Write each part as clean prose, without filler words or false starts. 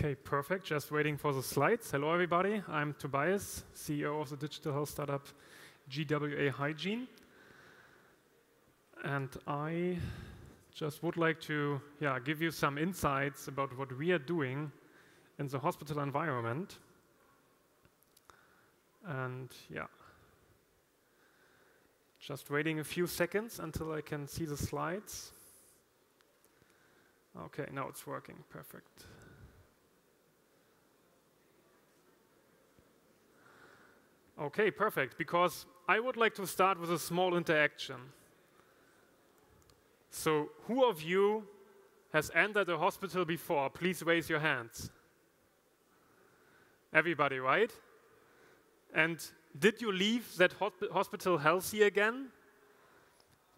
Okay, perfect. Just waiting for the slides. Hello, everybody. I'm Tobias, CEO of the digital health startup GWA Hygiene. And I just would like to give you some insights about what we are doing in the hospital environment. And just waiting a few seconds until I can see the slides. Okay, now it's working. Perfect. Okay, perfect, because I would like to start with a small interaction. So, who of you has entered a hospital before? Please raise your hands. Everybody, right? And did you leave that hospital healthy again?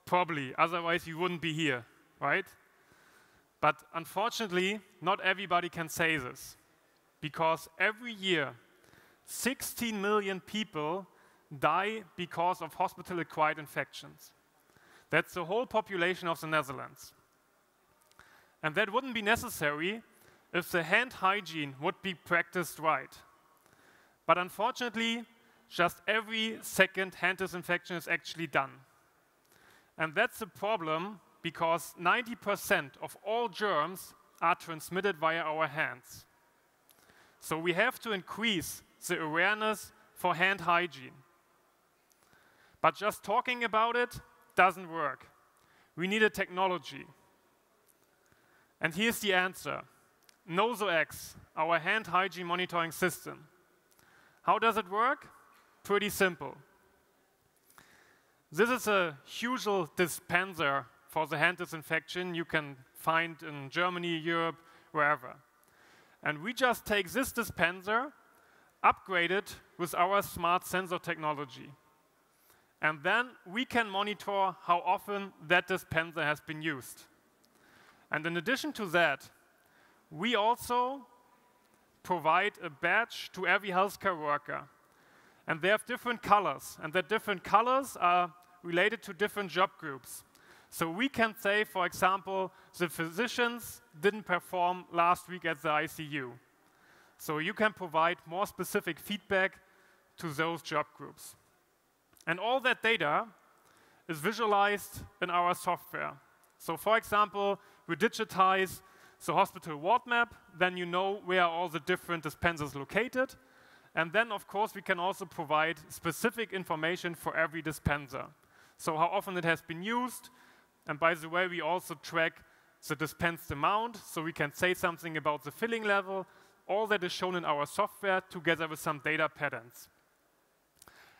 Probably, otherwise you wouldn't be here, right? But unfortunately, not everybody can say this, because every year 16 million people die because of hospital-acquired infections. That's the whole population of the Netherlands. And that wouldn't be necessary if the hand hygiene would be practiced right. But unfortunately, just every second hand disinfection is actually done. And that's a problem because 90% of all germs are transmitted via our hands. So we have to increase the awareness for hand hygiene. But just talking about it doesn't work. We need a technology. And here's the answer. NOAH19, our hand hygiene monitoring system. How does it work? Pretty simple. This is a usual dispenser for the hand disinfection you can find in Germany, Europe, wherever. And we just take this dispenser, upgrade it with our smart sensor technology. And then we can monitor how often that dispenser has been used. And in addition to that, we also provide a badge to every healthcare worker. And they have different colors. And the different colors are related to different job groups. So we can say, for example, the physicians didn't perform last week at the ICU. So you can provide more specific feedback to those job groups. And all that data is visualized in our software. So for example, we digitize the hospital ward map, then you know where all the different dispensers located. And then, of course, we can also provide specific information for every dispenser. So how often it has been used. And by the way, we also track the dispensed amount, so we can say something about the filling level. All that is shown in our software together with some data patterns.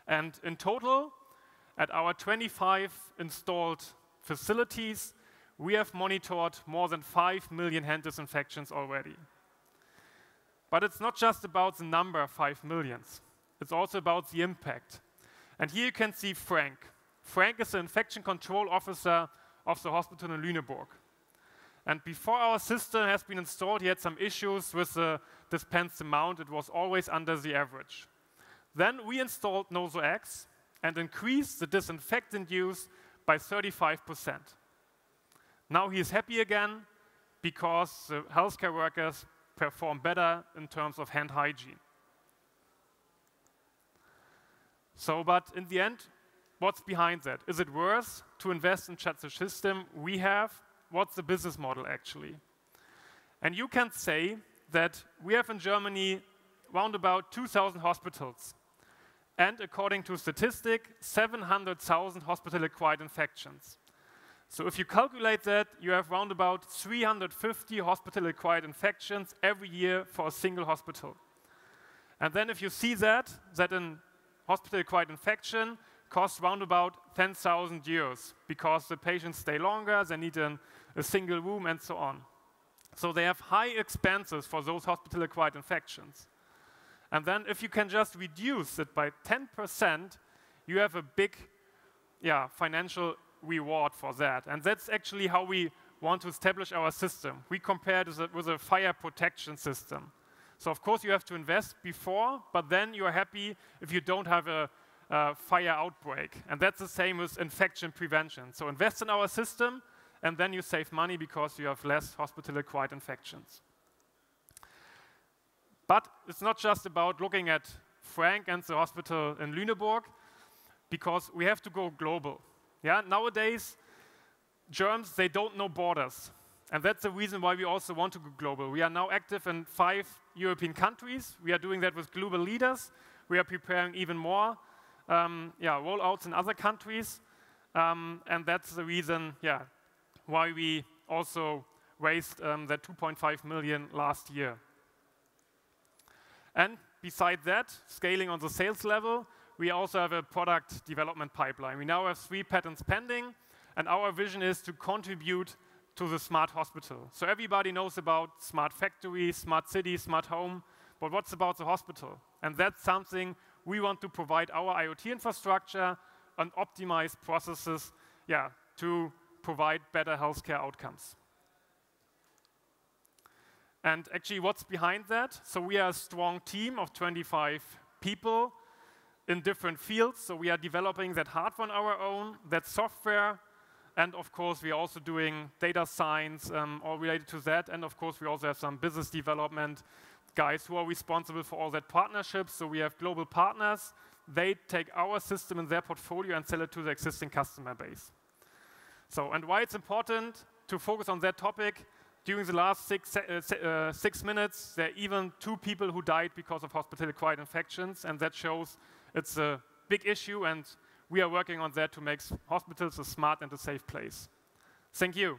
And in total, at our 25 installed facilities, we have monitored more than 5 million hand disinfections already. But it's not just about the number, 5 million. It's also about the impact. And here you can see Frank. Frank is the infection control officer of the hospital in Lüneburg. And before our system has been installed, he had some issues with the dispensed amount. It was always under the average. Then we installed NOAH19 and increased the disinfectant use by 35%. Now he is happy again because the healthcare workers perform better in terms of hand hygiene. So, but in the end, what's behind that? Is it worth to invest in such a system we have? What's the business model actually? And you can say that we have in Germany round about 2,000 hospitals. And according to statistic, 700,000 hospital-acquired infections. So if you calculate that, you have round about 350 hospital-acquired infections every year for a single hospital. And then if you see that in hospital-acquired infection costs round about 10,000 euros because the patients stay longer, they need a single room, and so on. So they have high expenses for those hospital-acquired infections. And then if you can just reduce it by 10%, you have a big financial reward for that. And that's actually how we want to establish our system. We compare it with a fire protection system. So of course you have to invest before, but then you are happy if you don't have a fire outbreak. And that's the same with infection prevention. So invest in our system, and then you save money because you have less hospital-acquired infections. But it's not just about looking at Frank and the hospital in Lüneburg, because we have to go global. Yeah? Nowadays, germs, they don't know borders. And that's the reason why we also want to go global. We are now active in 5 European countries. We are doing that with global leaders. We are preparing even more rollouts in other countries. And that's the reason why we also raised that 2.5 million last year. And beside that, scaling on the sales level, we also have a product development pipeline. We now have 3 patents pending, and our vision is to contribute to the smart hospital. So everybody knows about smart factory, smart city, smart home, but what's about the hospital? And that's something we want to provide our IoT infrastructure and optimize processes to provide better healthcare outcomes. And actually, what's behind that? So we are a strong team of 25 people in different fields. So we are developing that hardware on our own, that software, and of course, we are also doing data science all related to that. And of course, we also have some business development guys who are responsible for all that partnerships. So we have global partners. They take our system in their portfolio and sell it to the existing customer base. So, and why it's important to focus on that topic, during the last 6 minutes, there are even 2 people who died because of hospital-acquired infections, and that shows it's a big issue, and we are working on that to make hospitals a smart and a safe place. Thank you.